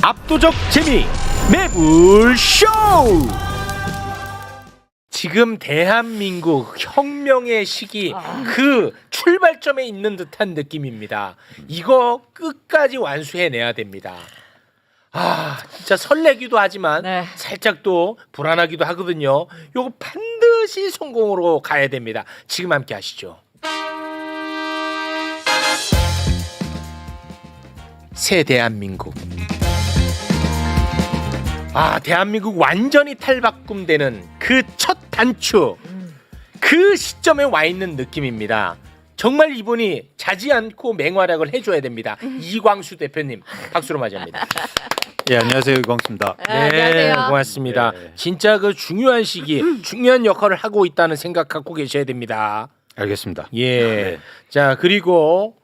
압도적 재미 매불쇼. 지금 대한민국 혁명의 시기 그 출발점에 있는 듯한 느낌입니다. 이거 끝까지 완수해내야 됩니다. 진짜 설레기도 하지만 네. 살짝 또 불안하기도 하거든요. 요거 반드시 성공으로 가야 됩니다. 지금 함께 하시죠. 새 대한민국. 대한민국 완전히 탈바꿈되는 그 첫 단추, 그 시점에 와 있는 느낌입니다. 정말 이분이 자지 않고 맹활약을 해줘야 됩니다. 이광수 대표님 박수로 맞이합니다. 예, 안녕하세요. 이광수입니다. 안녕하세요. 고맙습니다. 네. 진짜 그 중요한 시기, 중요한 역할을 하고 있다는 생각 갖고 계셔야 됩니다. 알겠습니다. 예. 네. 자, 그리고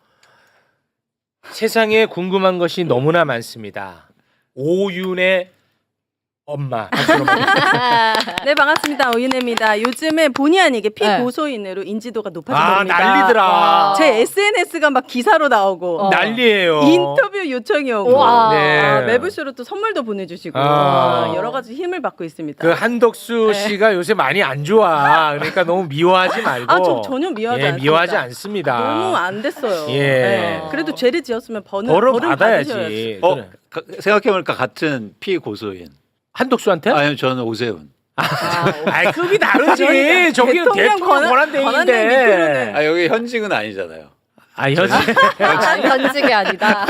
세상에 궁금한 것이 너무나 많습니다. 오윤의 엄마. 네, 반갑습니다. 오윤혜입니다. 요즘에 본의 아니게 네. 피고소인으로 인지도가 높아진 겁니다. 난리더라. 제 SNS가 막 기사로 나오고 난리예요. 인터뷰 요청이 오고 우와. 네. 매불쇼로 또 선물도 보내주시고 여러 가지 힘을 받고 있습니다. 그 한덕수 씨가 요새 많이 안 좋아. 그러니까 너무 미워하지 말고. 저 전혀 미워하지 않습니다. 미워하지 않습니다. 너무 안 됐어요. 예. 네. 그래도 죄를 지었으면 벌은 받아야지. 받으셔야지. 그래. 생각해보니까 같은 피고소인. 한덕수한테? 아니요, 저는 오세훈. 급이 다르지. 저기는 대통령 권한대행인데. 여기 현직은 아니잖아요. 현직이 아니다.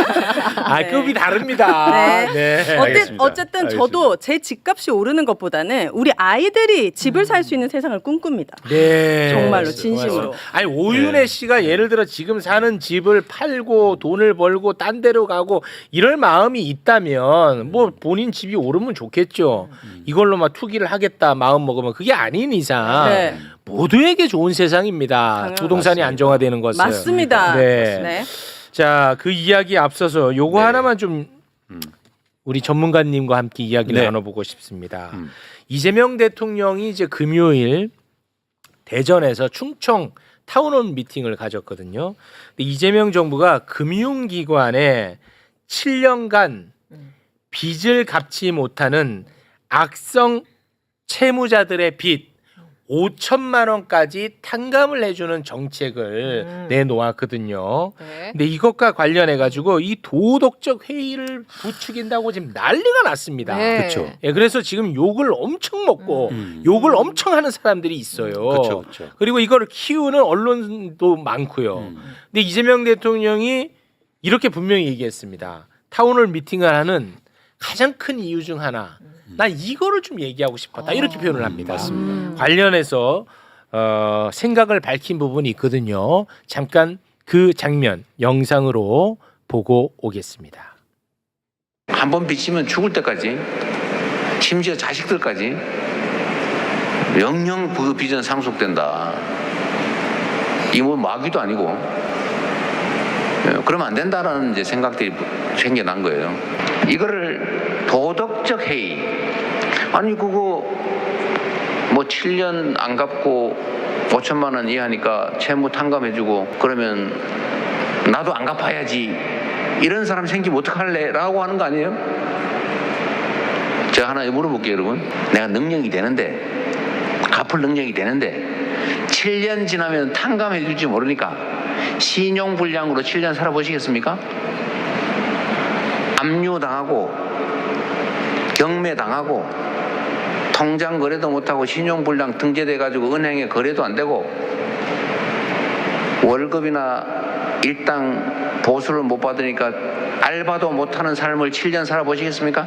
급이 다릅니다. 네. 알겠습니다. 어쨌든 저도 제 집값이 오르는 것보다는 우리 아이들이 집을 살 수 있는 세상을 꿈꿉니다. 네. 정말로 진심으로. 오윤혜 씨가 예를 들어 지금 사는 집을 팔고 돈을 벌고 딴 데로 가고 이럴 마음이 있다면 뭐 본인 집이 오르면 좋겠죠. 이걸로 막 투기를 하겠다 마음 먹으면 그게 아닌 이상 네. 모두에게 좋은 세상입니다. 부동산이 맞습니다. 안정화되는 것은. 맞습니다. 네. 네. 자, 그 이야기 앞서서 요거 하나만 좀 우리 전문가님과 함께 이야기를 네. 나눠보고 싶습니다. 이재명 대통령이 이제 금요일 대전에서 충청 타운홀 미팅을 가졌거든요. 근데 이재명 정부가 금융기관에 7년간 빚을 갚지 못하는 악성 채무자들의 빚 5천만 원까지 탕감을 해주는 정책을 내놓았거든요. 네. 근데 이것과 관련해 가지고 이 도덕적 회의를 부추긴다고 지금 난리가 났습니다. 네. 그렇죠. 예, 그래서 지금 욕을 엄청 먹고 욕을 엄청 하는 사람들이 있어요. 그렇죠, 그렇죠. 그리고 이거를 키우는 언론도 많고요. 근데 이재명 대통령이 이렇게 분명히 얘기했습니다. 타운홀 미팅을 하는 가장 큰 이유 중 하나, 난 이거를 좀 얘기하고 싶었다. 이렇게 표현을 합니다. 맞습니다. 관련해서 생각을 밝힌 부분이 있거든요. 잠깐 그 장면 영상으로 보고 오겠습니다. 한 번 빚지면 죽을 때까지, 심지어 자식들까지 영영 그 빚은 상속된다. 이 뭐 마귀도 아니고 그러면 안 된다라는 이제 생각들이 생겨난 거예요. 이거를 도덕적 해이, 아니 그거 뭐 7년 안 갚고 5천만 원 이하니까 채무 탕감해주고 그러면 나도 안 갚아야지, 이런 사람 생기면 어떡할래? 라고 하는 거 아니에요? 제가 하나 물어볼게요, 여러분. 내가 능력이 되는데, 갚을 능력이 되는데 7년 지나면 탕감해 줄지 모르니까 신용불량으로 7년 살아보시겠습니까? 압류당하고 경매당하고 통장 거래도 못하고 신용불량 등재돼가지고 은행에 거래도 안 되고 월급이나 일당 보수를 못 받으니까 알바도 못하는 삶을 7년 살아보시겠습니까?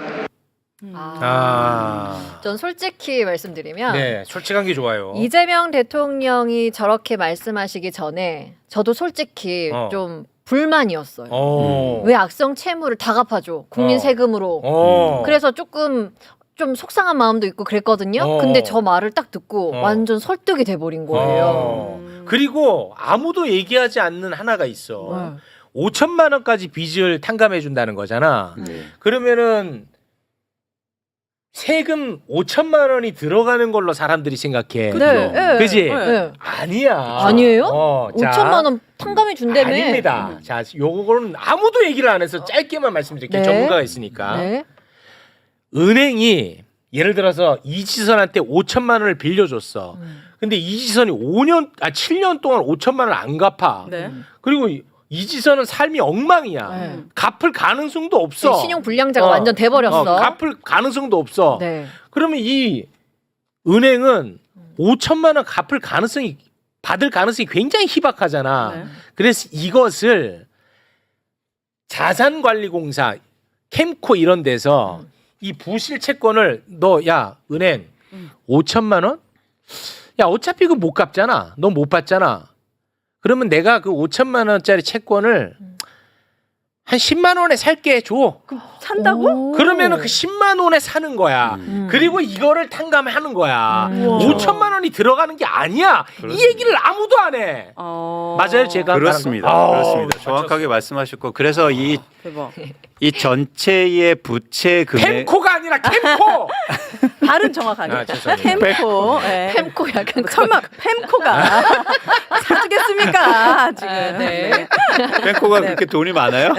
전 솔직히 말씀드리면 네, 솔직한 게 좋아요. 이재명 대통령이 저렇게 말씀하시기 전에 저도 솔직히 좀 불만이었어요. 왜 악성 채무를 다 갚아줘? 국민 세금으로. 그래서 조금 좀 속상한 마음도 있고 그랬거든요. 근데 저 말을 딱 듣고 완전 설득이 돼버린 거예요. 그리고 아무도 얘기하지 않는 하나가 있어. 5천만 원까지 빚을 탕감해 준다는 거잖아. 그러면은 세금 5천만 원이 들어가는 걸로 사람들이 생각해. 네, 네. 그지? 네. 아니야. 아니에요? 자, 5천만 원 탕감해 준다며. 아닙니다. 자, 요거는 아무도 얘기를 안 해서 짧게만 말씀드릴게요. 네. 전문가가 있으니까. 네. 은행이 예를 들어서 이지선한테 5천만 원을 빌려줬어. 근데 이지선이 7년 동안 5천만 원을 안 갚아. 네. 그리고 이지선은 삶이 엉망이야. 네. 갚을 가능성도 없어. 신용 불량자가 완전 돼버렸어. 갚을 가능성도 없어. 네. 그러면 이 은행은 5천만 원 갚을 가능성이 받을 가능성이 굉장히 희박하잖아. 네. 그래서 이것을 자산관리공사, 캠코 이런 데서 이 부실 채권을 너 야 은행 5천만 원? 야 어차피 그거 못 갚잖아. 너 못 받잖아. 그러면 내가 그 5천만 원짜리 채권을 한 10만 원에 살게 줘. 산다고? 그러면은 그 10만 원에 사는 거야. 그리고 이거를 탕감하는 거야. 5천만 원이 들어가는 게 아니야. 이 얘기를 아무도 안 해. 맞아요, 제가 그렇습니다. 말한 거? 그렇습니다. 정확하게 말씀하셨고 그래서 대박. 이 전체의 부채 금액 캠코가 아니라 캠코. 발음 정확하게. 아, 죄송합니다. 캠코. 네. 팸코 약간 설마 팸코가 사주겠습니까? 지금. 네. 뱅코가 그렇게 돈이 많아요?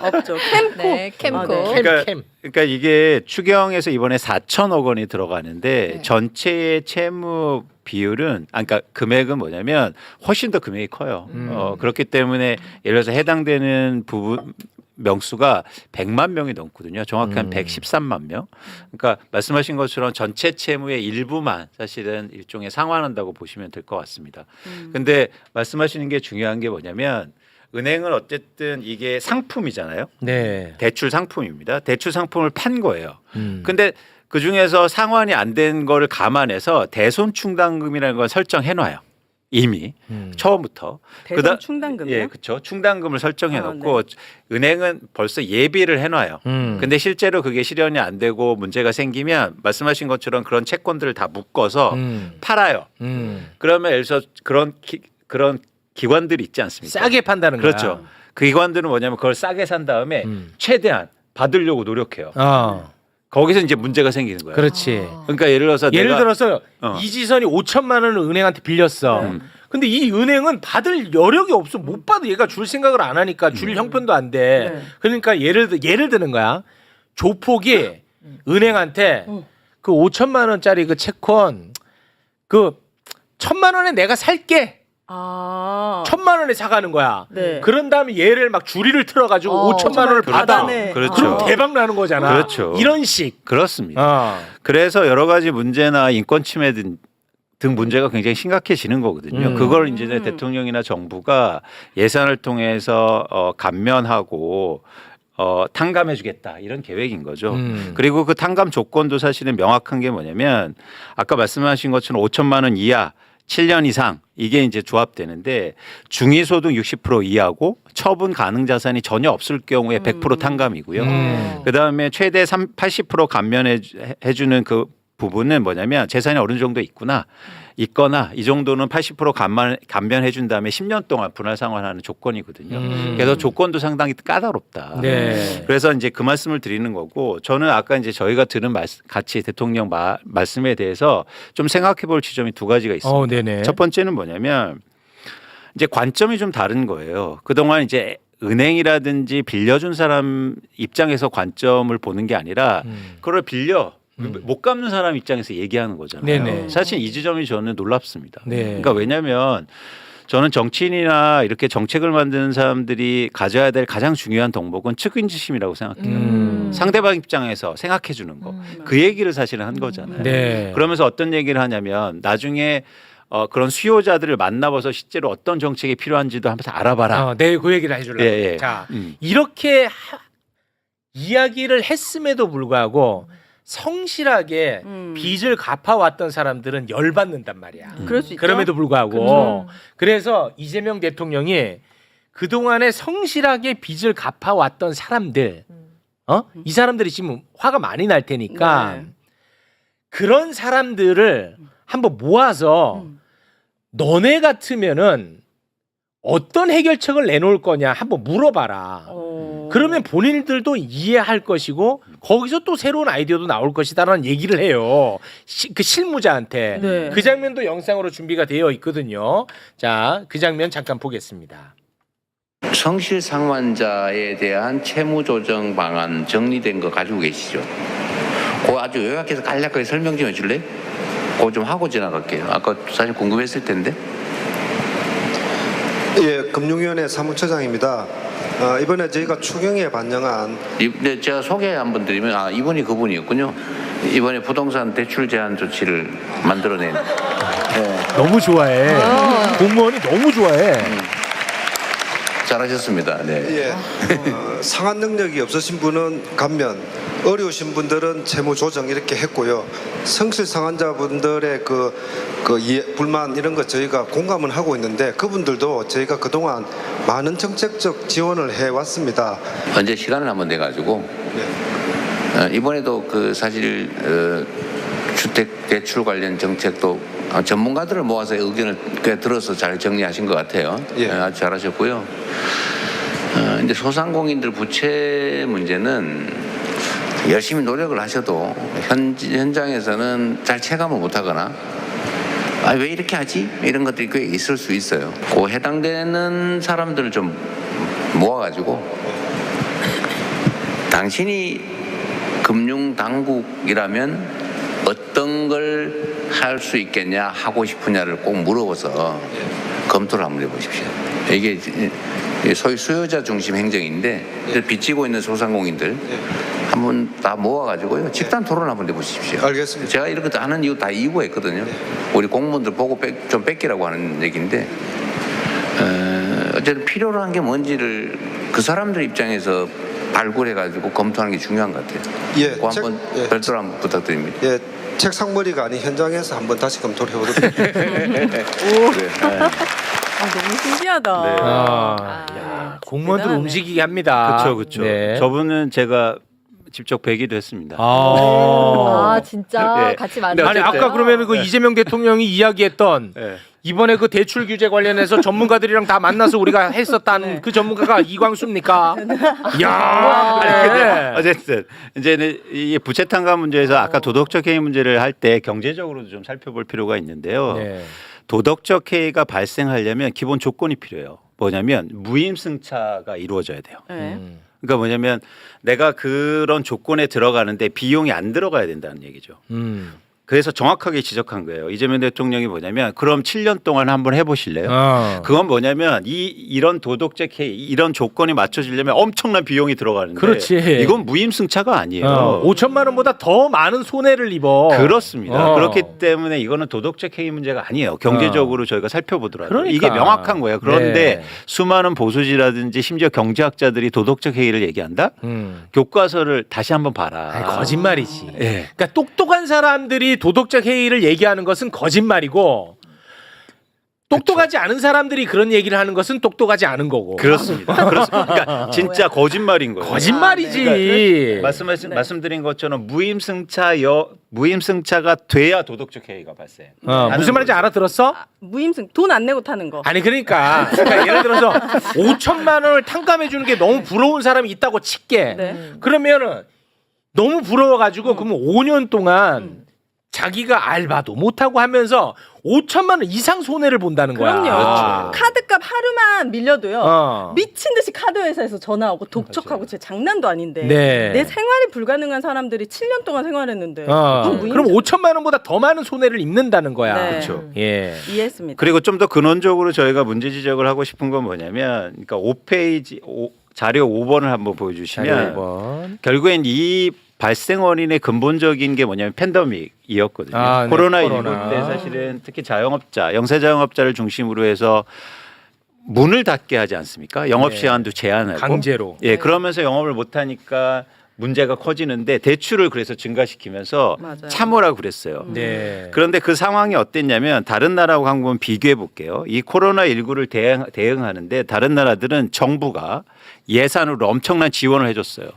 없죠. 캠코. 네, 캠코. 아, 네. 그러니까 이게 추경에서 이번에 4천억 원이 들어가는데 네. 전체의 채무 비율은 그러니까 금액은 뭐냐면 훨씬 더 금액이 커요. 그렇기 때문에 예를 들어서 해당되는 부분 명수가 100만 명이 넘거든요. 정확히 한 113만 명. 그러니까 말씀하신 것처럼 전체 채무의 일부만 사실은 일종의 상환한다고 보시면 될 것 같습니다. 근데 말씀하시는 게 중요한 게 뭐냐면 은행은 어쨌든 이게 상품이잖아요. 네. 대출 상품입니다. 대출 상품을 판 거예요. 근데 그 중에서 상환이 안 된 거를 감안해서 대손 충당금이라는 걸 설정해 놔요. 이미 처음부터. 대손 충당금이요? 예, 그렇죠. 충당금을 설정해 놓고 은행은 벌써 예비를 해 놔요. 근데 실제로 그게 실현이 안 되고 문제가 생기면 말씀하신 것처럼 그런 채권들을 다 묶어서 팔아요. 그러면 예를 들어서 그런 기관들이 있지 않습니까? 싸게 판다는 거야. 그렇죠. 그 기관들은 뭐냐면 그걸 싸게 산 다음에 최대한 받으려고 노력해요. 거기서 이제 문제가 생기는 거예요. 그렇지. 그러니까 예를 들어서 이지선이 5천만 원을 은행한테 빌렸어. 근데 이 은행은 받을 여력이 없어. 못 받아. 얘가 줄 생각을 안 하니까 줄 형편도 안 돼. 네. 그러니까 예를 드는 거야. 조폭이 은행한테 그 5천만 원짜리 그 채권 그 1,000만 원에 내가 살게. 1,000만 원에 사가는 거야. 네. 그런 다음에 얘를 막 주리를 틀어가지고 5천만 원을 받아. 받아내. 그렇죠. 그럼 대박 나는 거잖아. 그렇죠. 이런 식. 그렇습니다. 그래서 여러 가지 문제나 인권 침해 등 문제가 굉장히 심각해지는 거거든요. 그걸 이제 대통령이나 정부가 예산을 통해서 감면하고 탕감해주겠다 이런 계획인 거죠. 그리고 그 탕감 조건도 사실은 명확한 게 뭐냐면 아까 말씀하신 것처럼 5천만 원 이하 7년 이상 이게 이제 조합되는데 중위소득 60% 이하고 처분 가능 자산이 전혀 없을 경우에 100% 탕감이고요. 그다음에 최대 80% 감면해 주는 그 부분은 뭐냐면 재산이 어느 정도 있거나 이 정도는 80% 감면해 준 다음에 10년 동안 분할 상환하는 조건이거든요. 그래서 조건도 상당히 까다롭다. 네. 그래서 이제 그 말씀을 드리는 거고 저는 아까 이제 저희가 들은 같이 대통령 말씀에 대해서 좀 생각해 볼 지점이 두 가지가 있습니다. 네네. 첫 번째는 뭐냐면 이제 관점이 좀 다른 거예요. 그동안 이제 은행이라든지 빌려준 사람 입장에서 관점을 보는 게 아니라 그걸 빌려 못 갚는 사람 입장에서 얘기하는 거잖아요. 네네. 사실 이 지점이 저는 놀랍습니다. 네. 그러니까 왜냐하면 저는 정치인이나 이렇게 정책을 만드는 사람들이 가져야 될 가장 중요한 덕목은 측은지심이라고 생각해요. 상대방 입장에서 생각해 주는 거. 그 얘기를 사실은 한 거잖아요. 네. 그러면서 어떤 얘기를 하냐면 나중에 그런 수요자들을 만나봐서 실제로 어떤 정책이 필요한지도 한번 알아봐라. 네, 그 얘기를 해주려고. 예, 예. 자, 이렇게 이야기를 했음에도 불구하고 성실하게 빚을 갚아왔던 사람들은 열받는단 말이야. 그럴 수 있죠. 그럼에도 불구하고 그래서 이재명 대통령이 그동안에 성실하게 빚을 갚아왔던 사람들 이 사람들이 지금 화가 많이 날 테니까 네. 그런 사람들을 한번 모아서 너네 같으면은 어떤 해결책을 내놓을 거냐 한번 물어봐라. 그러면 본인들도 이해할 것이고 거기서 또 새로운 아이디어도 나올 것이다라는 얘기를 해요. 그 실무자한테. 네. 그 장면도 영상으로 준비가 되어 있거든요. 자, 그 장면 잠깐 보겠습니다. 성실 상환자에 대한 채무 조정 방안 정리된 거 가지고 계시죠? 그거 아주 요약해서 간략하게 설명 좀 해줄래? 그거 좀 하고 지나갈게요. 아까 사실 궁금했을 텐데. 예, 금융위원회 사무처장입니다. 이번에 저희가 추경에 반영한 네, 제가 소개 한번 드리면 이분이 그분이었군요. 이번에 부동산 대출 제한 조치를 만들어낸. 네, 너무 좋아해. 공무원이 너무 좋아해. 잘하셨습니다. 네. 예, 상환 능력이 없으신 분은 감면, 어려우신 분들은 채무 조정 이렇게 했고요. 성실 상환자분들의 불만 이런 거 저희가 공감은 하고 있는데 그분들도 저희가 그동안 많은 정책적 지원을 해왔습니다. 언제 시간을 한번 내가지고 이번에도 그 사실 주택 대출 관련 정책도 전문가들을 모아서 의견을 꽤 들어서 잘 정리하신 것 같아요. 예. 아주 잘하셨고요. 이제 소상공인들 부채 문제는 열심히 노력을 하셔도 현장에서는 잘 체감을 못하거나 왜 이렇게 하지? 이런 것들이 꽤 있을 수 있어요. 그 해당되는 사람들을 좀 모아가지고 당신이 금융당국이라면 어떤 걸 할 수 있겠냐, 하고 싶으냐를 꼭 물어봐서 검토를 한번 해보십시오. 이게 소위 수요자 중심 행정인데 빚지고 있는 소상공인들 한번 다 모아가지고요. 집단 토론 한번 해보십시오. 알겠습니다. 제가 이런 것도 하는 이유 다 이유가 있거든요. 우리 공무원들 보고 좀 뺏기라고 하는 얘기인데 어쨌든 필요로 한 게 뭔지를 그 사람들 입장에서 발굴해가지고 검토하는 게 중요한 것 같아요. 예, 그거 한번 별도로 한번 부탁드립니다. 예, 책상머리가 아닌 현장에서 한번 다시 검토를 해보도록 하겠습니다. 너무 신기하다. 네. 야, 공무원들 대단하네. 움직이게 합니다. 그렇죠. 네. 저분은 제가 직접 뵈기도 했습니다. 진짜 네. 같이 아니 만나. 아까 그러면 그 이재명 대통령이 이야기했던 네. 이번에 그 대출 규제 관련해서 전문가들이랑 다 만나서 우리가 했었다는 그 전문가가 이광수입니까? 야, 그래. 어쨌든 이제는 이 부채 탕감 문제에서 아까 도덕적 해이 문제를 할 때 경제적으로도 좀 살펴볼 필요가 있는데요. 네. 도덕적 해이가 발생하려면 기본 조건이 필요해요. 뭐냐면 무임승차가 이루어져야 돼요. 네. 그러니까 뭐냐면 내가 그런 조건에 들어가는데 비용이 안 들어가야 된다는 얘기죠. 그래서 정확하게 지적한 거예요. 이재명 대통령이 뭐냐면 그럼 7년 동안 한번 해보실래요? 그건 뭐냐면 이런 도덕적 해이 이런 조건이 맞춰지려면 엄청난 비용이 들어가는데 그렇지. 이건 무임승차가 아니에요. 5천만 원보다 더 많은 손해를 입어. 그렇습니다. 그렇기 때문에 이거는 도덕적 해이 문제가 아니에요. 경제적으로 저희가 살펴보더라도 그러니까. 이게 명확한 거예요. 그런데 네. 수많은 보수지라든지 심지어 경제학자들이 도덕적 해이를 얘기한다? 교과서를 다시 한번 봐라. 아니, 거짓말이지. 예. 그러니까 똑똑한 사람들이 도덕적 해이를 얘기하는 것은 거짓말이고 똑똑하지 않은 사람들이 그런 얘기를 하는 것은 똑똑하지 않은 거고. 그렇습니다. 그러니까 진짜 거짓말인 거예요. 거짓말이지. 말씀드린 것처럼 무임승차가 돼야 도덕적 해이가 발생. 무슨 말인지 알아들었어? 무임승 돈 안 내고 타는 거. 아니 그러니까 예를 들어서 5천만 원을 탕감해 주는 게 너무 부러운 사람이 있다고 칠게. 네. 그러면은 너무 부러워가지고 그러면 5년 동안 자기가 알바도 못하고 하면서 5천만 원 이상 손해를 본다는 거야. 그럼요. 그렇죠. 카드값 하루만 밀려도요. 미친 미친 듯이 카드 회사에서 전화 오고 독촉하고 제 장난도 아닌데 네. 내 생활이 불가능한 사람들이 7년 동안 생활했는데 그건 무임승. 그럼 5천만 원보다 더 많은 손해를 입는다는 거야. 네. 그렇죠. 예. 이해했습니다. 그리고 좀 더 근원적으로 저희가 문제 지적을 하고 싶은 건 뭐냐면, 그러니까 5페이지 자료 5번을 한번 보여주시면 결국엔 이 발생 원인의 근본적인 게 뭐냐면 팬데믹이었거든요. 네, 코로나19 때 사실은 특히 자영업자, 영세자영업자를 중심으로 해서 문을 닫게 하지 않습니까? 영업 시간도 제한하고 강제로. 예, 그러면서 영업을 못 하니까 문제가 커지는데 대출을 그래서 증가시키면서 맞아요. 참으라고 그랬어요. 네. 그런데 그 상황이 어땠냐면 다른 나라하고 한번 비교해 볼게요. 이 코로나19를 대응하는데 다른 나라들은 정부가 예산으로 엄청난 지원을 해줬어요.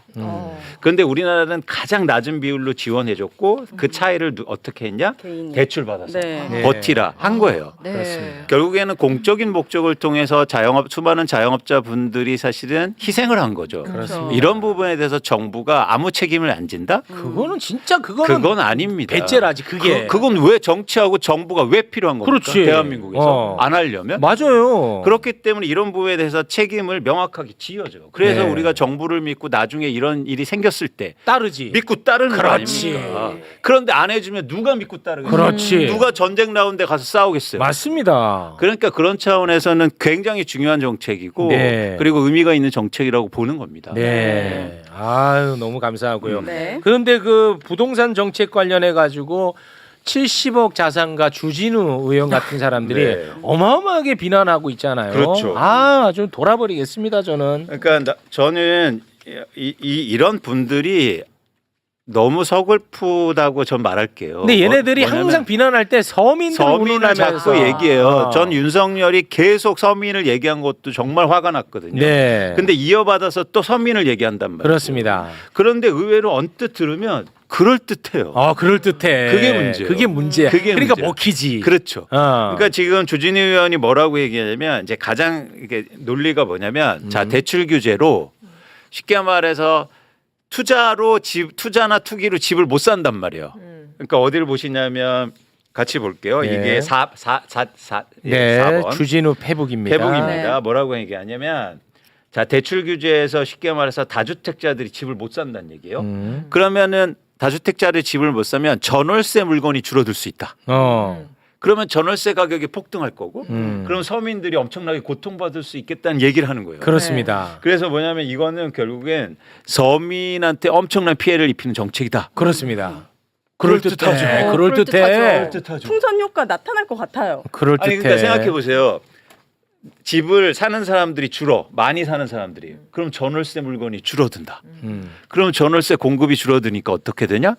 그런데 우리나라는 가장 낮은 비율로 지원해줬고 그 차이를 어떻게 했냐? 개인이. 대출 받아서 네. 버티라 한 거예요. 네. 그렇습니다. 결국에는 공적인 목적을 통해서 수많은 자영업자분들이 사실은 희생을 한 거죠. 그렇죠. 이런 부분에 대해서 정부가 아무 책임을 안 진다? 그거는 진짜 그거는 그건 아닙니다. 배째라지 그게. 그건 왜 정치하고 정부가 왜 필요한 겁니까? 그렇지. 대한민국에서 안 하려면? 맞아요. 그렇기 때문에 이런 부분에 대해서 책임을 명확하게 지어줘. 그래서 네. 우리가 정부를 믿고 나중에 이런 일이 생겼을 때 따르지. 믿고 따르는 거 그렇지. 아닙니까? 그런데 안 해주면 누가 믿고 따르겠어요? 그렇지. 누가 전쟁 나오는데 가서 싸우겠어요? 맞습니다. 그러니까 그런 차원에서는 굉장히 중요한 정책이고 네. 그리고 의미가 있는 정책이라고 보는 겁니다. 네. 아유 너무 감사하고요. 네. 그런데 그 부동산 정책 관련해 가지고 70억 자산가 주진우 의원 같은 사람들이 네. 어마어마하게 비난하고 있잖아요. 그렇죠. 좀 돌아버리겠습니다 저는. 그러니까 저는 이런 분들이 너무 서글프다고 전 말할게요. 근데 얘네들이 뭐냐면 항상 비난할 때 서민들 서민을 운운하면서 자꾸 얘기해요. 아. 전 윤석열이 계속 서민을 얘기한 것도 정말 화가 났거든요. 네. 근데 이어받아서 또 서민을 얘기한단 말이에요. 그렇습니다. 그런데 의외로 언뜻 들으면 그럴 듯해요. 그럴 듯해. 그게 문제예요. 그게 문제야. 그게 그러니까 문제야. 먹히지. 그렇죠. 어. 그러니까 지금 주진우 의원이 뭐라고 얘기하냐면 이제 가장 이게 논리가 뭐냐면 자 대출 규제로 쉽게 말해서 투자나 투기로 집을 못 산단 말이에요. 그러니까 어디를 보시냐면 같이 볼게요. 네. 이게 4번 주진우 페북입니다. 페북입니다. 네. 뭐라고 얘기하냐면 자 대출 규제에서 쉽게 말해서 다주택자들이 집을 못 산다는 얘기예요. 그러면은 다주택자들이 집을 못 사면 전월세 물건이 줄어들 수 있다. 그러면 전월세 가격이 폭등할 거고 그럼 서민들이 엄청나게 고통받을 수 있겠다는 얘기를 하는 거예요. 그렇습니다. 그래서 뭐냐면 이거는 결국엔 서민한테 엄청난 피해를 입히는 정책이다. 그렇습니다. 그럴듯하죠. 그럴듯해. 뜻하죠. 풍선 효과 나타날 것 같아요. 그럴듯해. 아니 그러니까 생각해 보세요. 집을 사는 사람들이 줄어 많이 사는 사람들이 그럼 전월세 물건이 줄어든다. 그럼 전월세 공급이 줄어드니까 어떻게 되냐?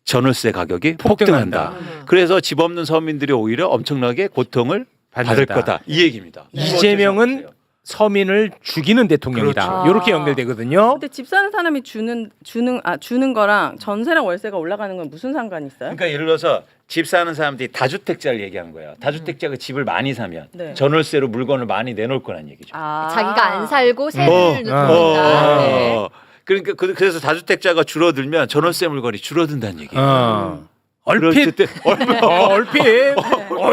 전월세 가격이 폭등한다. 그래서 집 없는 서민들이 오히려 엄청나게 고통을 받을 받는다. 거다. 이 얘기입니다. 이재명은 서민을 죽이는 대통령이다. 그렇죠. 이렇게 연결되거든요. 근데 집 사는 사람이 주는 거랑 전세랑 월세가 올라가는 건 무슨 상관이 있어요? 그러니까 예를 들어서 집 사는 사람들이 다주택자를 얘기한 거예요. 다주택자가 집을 많이 사면 네. 전월세로 물건을 많이 내놓을 거란 얘기죠. 자기가 안 살고 세를 어. 묻는다. 네. 그러니까 그래서 다주택자가 줄어들면 전월세 물건이 줄어든다는 얘기예요. 얼핏 얼핏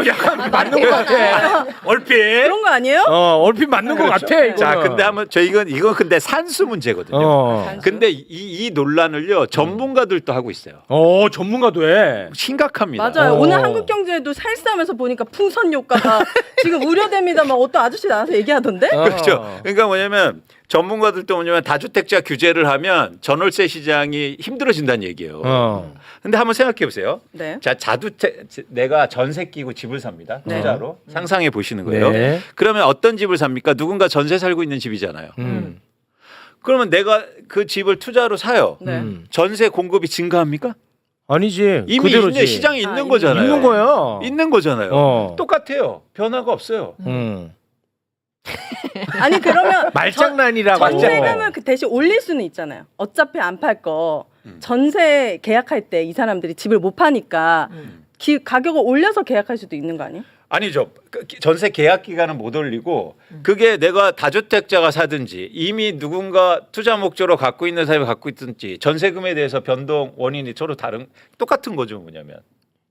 약간 맞는 것 같아. 얼핏 그런 거 아니에요? 얼핏 맞는 것 같아. 이거는. 자, 근데 한번 이건 근데 산수 문제거든요. 산수? 근데 이 논란을요 전문가들도 하고 있어요. 전문가도 해. 심각합니다. 맞아요. 어. 오늘 한국경제에도 살싸면서 보니까 풍선 효과가 지금 우려됩니다. 막 어떤 아저씨 나와서 얘기하던데? 그렇죠. 그러니까 뭐냐면 전문가들도 뭐냐면 다주택자 규제를 하면 전월세 시장이 힘들어진다는 얘기예요. 근데 한번 생각해 보세요. 네. 자, 내가 전세 끼고 집을 삽니다. 네. 투자로 상상해 보시는 거예요. 네. 그러면 어떤 집을 삽니까? 누군가 전세 살고 있는 집이잖아요. 그러면 내가 그 집을 투자로 사요. 네. 전세 공급이 증가합니까? 아니지. 이미 그대로지. 있는 시장에 있는 있는 거잖아요. 있는 거야. 있는 거잖아요. 어. 똑같아요. 변화가 없어요. 아니 그러면 말장난이라고. 전세금은 그 대신 올릴 수는 있잖아요. 어차피 안 팔 거 전세 계약할 때 이 사람들이 집을 못 파니까 가격을 올려서 계약할 수도 있는 거 아니에요? 아니죠. 전세 계약 기간은 못 올리고 그게 내가 다주택자가 사든지 이미 누군가 투자 목적으로 갖고 있는 사람이 갖고 있든지 전세금에 대해서 변동 원인이 서로 똑같은 거죠. 뭐냐면.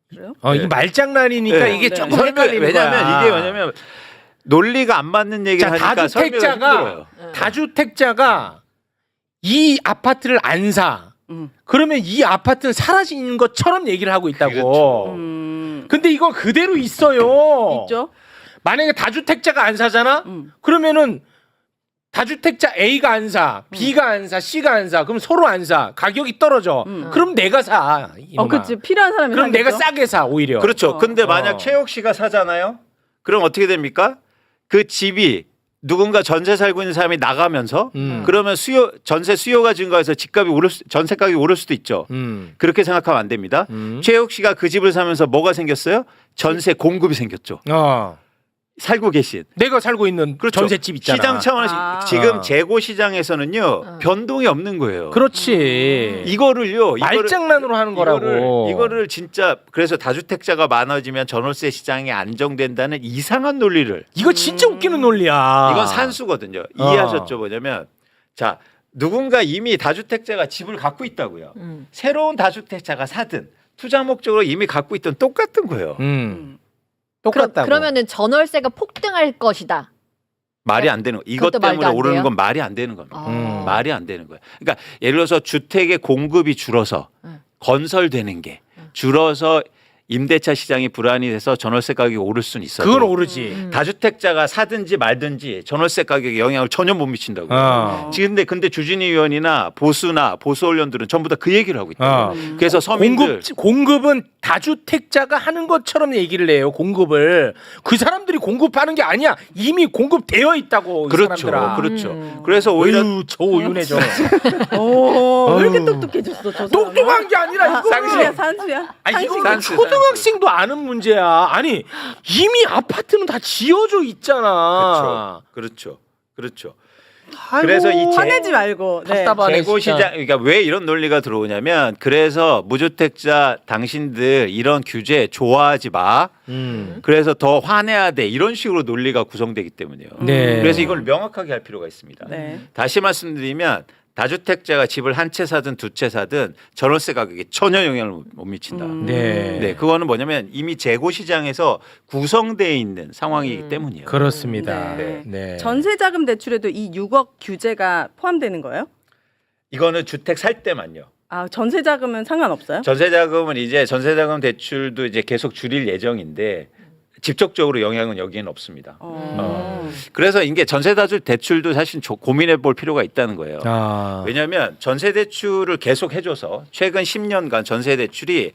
그래요? 이게 말장난이니까 네. 이게 네. 조금 헷갈리는 왜냐면 거야. 이게 뭐냐면 논리가 안 맞는 얘기를 하니까 설명이 힘들어요. 다주택자가 이 아파트를 안 사. 그러면 이 아파트는 사라지는 것처럼 얘기를 하고 있다고. 그렇죠. 근데 이건 그대로 있어요. 있죠. 만약에 다주택자가 안 사잖아? 그러면은 다주택자 A가 안 사, B가 안 사, C가 안 사. 그럼 서로 안 사. 가격이 떨어져. 그럼 내가 사. 이놈아. 그렇지. 필요한 사람이 그럼 사겠죠? 내가 싸게 사 오히려. 그렇죠. 근데 만약 어. 최욱 씨가 사잖아요. 그럼 어떻게 됩니까? 그 집이 누군가 전세 살고 있는 사람이 나가면서 그러면 전세 수요가 증가해서 집값이 전세 가격이 오를 수도 있죠. 그렇게 생각하면 안 됩니다. 최욱 씨가 그 집을 사면서 뭐가 생겼어요? 전세 공급이 생겼죠. 살고 계신 내가 살고 있는 그렇죠. 전셋집 있잖아. 시장 차원에서 아. 지금 재고 시장에서는요 변동이 없는 거예요. 그렇지. 이거를요 말장난으로 하는 거라고. 이거를 진짜 그래서 다주택자가 많아지면 전월세 시장이 안정된다는 이상한 논리를 이거 진짜 웃기는 논리야. 이건 산수거든요. 이해하셨죠? 뭐냐면 자 누군가 이미 다주택자가 집을 갖고 있다고요. 새로운 다주택자가 사든 투자 목적으로 이미 갖고 있던 똑같은 거예요. 똑같다고. 그러면은 전월세가 폭등할 것이다. 말이 안 되는 거. 이것 그것도 말도 때문에 안 오르는 돼요? 건 말이 안 되는 겁니다. 아. 말이 안 되는 거예요. 그러니까 예를 들어서 주택의 공급이 줄어서 건설되는 게 줄어서 임대차 시장이 불안이 돼서 전월세 가격이 오를 수는 있어도 그건 오르지. 다주택자가 사든지 말든지 전월세 가격에 영향을 전혀 못 미친다고요. 지금 근데 주진희 의원이나 보수나 보수 언론들은 전부 다 그 얘기를 하고 있다. 그래서 서민들 공급은 다주택자가 하는 것처럼 얘기를 해요. 공급을 그 사람들이 공급하는 게 아니야. 이미 공급되어 있다고. 이 그렇죠, 사람들아. 그렇죠. 그래서 오히려 어휴, 저 오윤해 저. 왜 이렇게 똑똑해졌어 저 사람? 똑똑한 게 아니라 이거. 산수야. 아니 이거 산수, 초등학생도 아는 문제야. 아니 이미 아파트는 다 지어져 있잖아. 그렇죠. 아이고, 그래서 이 화내지 말고. 네. 답답하네, 재고 진짜. 시장 그러니까 왜 이런 논리가 들어오냐면 그래서 무주택자 당신들 이런 규제 좋아하지 마. 그래서 더 화내야 돼 이런 식으로 논리가 구성되기 때문이에요. 네. 그래서 이걸 명확하게 할 필요가 있습니다. 네. 다시 말씀드리면 다주택자가 집을 한 채 사든 두 채 사든 전월세 가격에 전혀 영향을 못 미친다. 네. 그거는 뭐냐면 이미 재고 시장에서 구성되어 있는 상황이기 때문이에요. 그렇습니다. 네. 네. 전세자금 대출에도 이 6억 규제가 포함되는 거예요? 이거는 주택 살 때만요. 아 전세자금은 상관없어요? 전세자금은 이제 전세자금 대출도 이제 계속 줄일 예정인데 직접적으로 영향은 여기에는 없습니다. 그래서 이게 전세다주 대출도 사실 고민해 볼 필요가 있다는 거예요. 왜냐하면 전세 대출을 계속 해줘서 최근 10년간 전세 대출이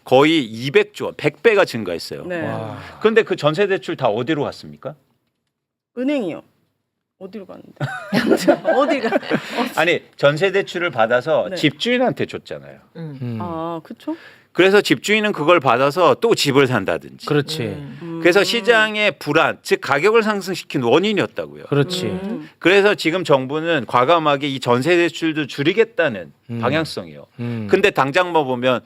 거의 200조 원, 100배가 증가했어요. 네. 그런데 그 전세 대출 다 어디로 갔습니까? 은행이요. 어디로 갔는데? 어디 가? 아니 전세 대출을 받아서 네. 집주인한테 줬잖아요. 아 그렇죠. 그래서 집주인은 그걸 받아서 또 집을 산다든지. 그렇지. 그래서 시장의 불안, 즉 가격을 상승시킨 원인이었다고요. 그렇지. 그래서 지금 정부는 과감하게 이 전세 대출도 줄이겠다는 방향성이에요. 근데 당장 뭐 보면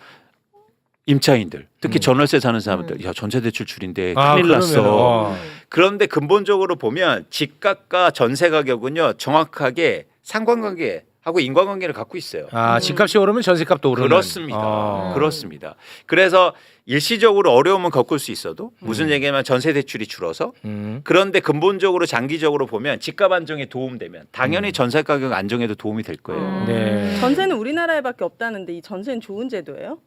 임차인들, 특히 전월세 사는 사람들, 야 전세 대출 줄인데 큰일 났어. 그런데 근본적으로 보면 집값과 전세 가격은요 정확하게 상관관계. 하고 인과관계를 갖고 있어요. 집값이 오르면 전세값도 오르는. 그렇습니다. 그렇습니다. 그래서 일시적으로 어려움은 겪을 수 있어도 무슨 얘기냐면 전세 대출이 줄어서 그런데 근본적으로 장기적으로 보면 집값 안정에 도움되면 당연히 전세 가격 안정에도 도움이 될 거예요. 네. 전세는 우리나라에밖에 없다는데 이 전세는 좋은 제도예요?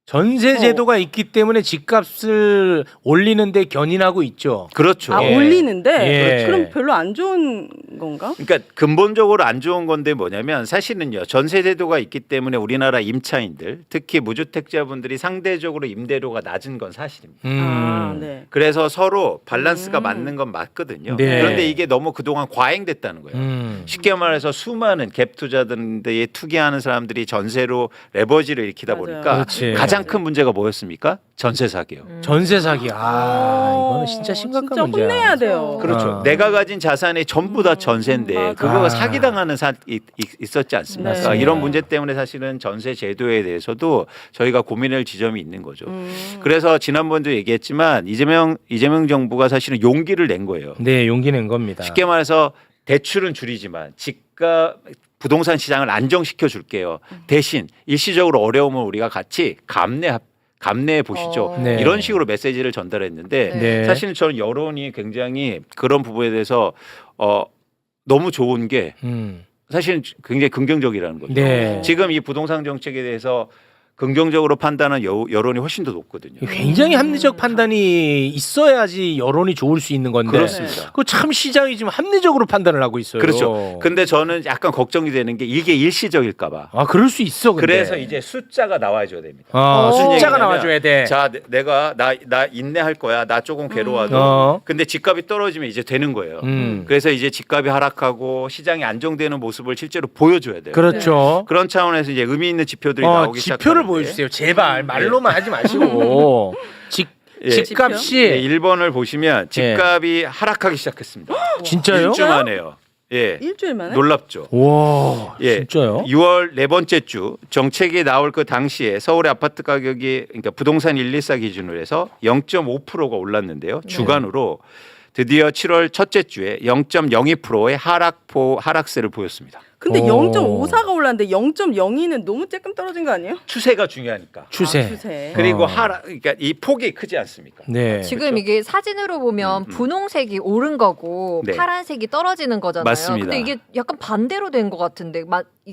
전세 제도가 있기 때문에 집값을 올리는데 견인하고 있죠. 그렇죠. 아 예. 올리는데 예. 그럼 별로 안 좋은 건가? 그러니까 근본적으로 안 좋은 건데 뭐냐면 사실은요 전세 제도가 있기 때문에 우리나라 임차인들 특히 무주택자분들이 상대적으로 임대료가 낮은 건 사실입니다. 아 네. 그래서 서로 밸런스가 맞는 건 맞거든요. 네. 그런데 이게 너무 그동안 과잉됐다는 거예요. 쉽게 말해서 수많은 갭 투자들에 투기하는 사람들이 전세로 레버지를 일으키다 맞아요. 보니까 그렇지. 가장 큰 문제가 뭐였습니까? 전세 사기요. 전세 사기. 이거는 진짜 심각한 진짜 문제야. 혼내야 돼요. 그렇죠. 내가 가진 자산이 전부 다 전세인데 맞아. 그거가 사기당하는 있었지 않습니까? 네. 이런 문제 때문에 사실은 전세 제도에 대해서도 저희가 고민할 지점이 있는 거죠. 그래서 지난번도 얘기했지만 이재명 정부가 사실은 용기를 낸 거예요. 네, 용기 낸 겁니다. 쉽게 말해서 대출은 줄이지만 집값 부동산 시장을 안정시켜 줄게요. 대신 일시적으로 어려움을 우리가 같이 감내해 보시죠. 네. 이런 식으로 메시지를 전달했는데 네. 사실은 저는 여론이 굉장히 그런 부분에 대해서 너무 좋은 게 사실은 굉장히 긍정적이라는 거죠. 네. 지금 이 부동산 정책에 대해서 긍정적으로 판단하는 여론이 훨씬 더 높거든요. 굉장히 합리적 판단이 있어야지 여론이 좋을 수 있는 건데. 그렇습니다. 그 참 시장이 지금 합리적으로 판단을 하고 있어요. 그렇죠. 근데 저는 약간 걱정이 되는 게 이게 일시적일까 봐. 그럴 수 있어. 근데. 그래서 이제 숫자가 나와줘야 됩니다. 숫자가 얘기냐면, 나와줘야 돼. 자, 내가 나 인내할 거야. 나 조금 괴로워도. 근데 집값이 떨어지면 이제 되는 거예요. 그래서 이제 집값이 하락하고 시장이 안정되는 모습을 실제로 보여줘야 돼요. 그렇죠. 그런 차원에서 이제 의미 있는 지표들이 나오기 지표를 시작하는데 보여주세요. 제발 말로만 하지 마시고. 집값이 예, 일본을 보시면 집값이 하락하기 시작했습니다. 진짜요? 1주 만에요. 예. 일주일 만에? 놀랍죠. 와, 예. 진짜요? 6월 네 번째 주 정책이 나올 그 당시에 서울의 아파트 가격이 그러니까 부동산 114 기준으로 해서 0.5%가 올랐는데요. 주간으로 드디어 7월 첫째 주에 0.02%의 하락세를 보였습니다. 근데 오. 0.54가 올랐는데 0.02는 너무 조금 떨어진 거 아니에요? 추세가 중요하니까. 추세. 추세. 그리고 그러니까 이 폭이 크지 않습니까? 네. 지금 그렇죠. 이게 사진으로 보면 분홍색이 오른 거고 네. 파란색이 떨어지는 거잖아요. 맞습니다. 근데 이게 약간 반대로 된 것 같은데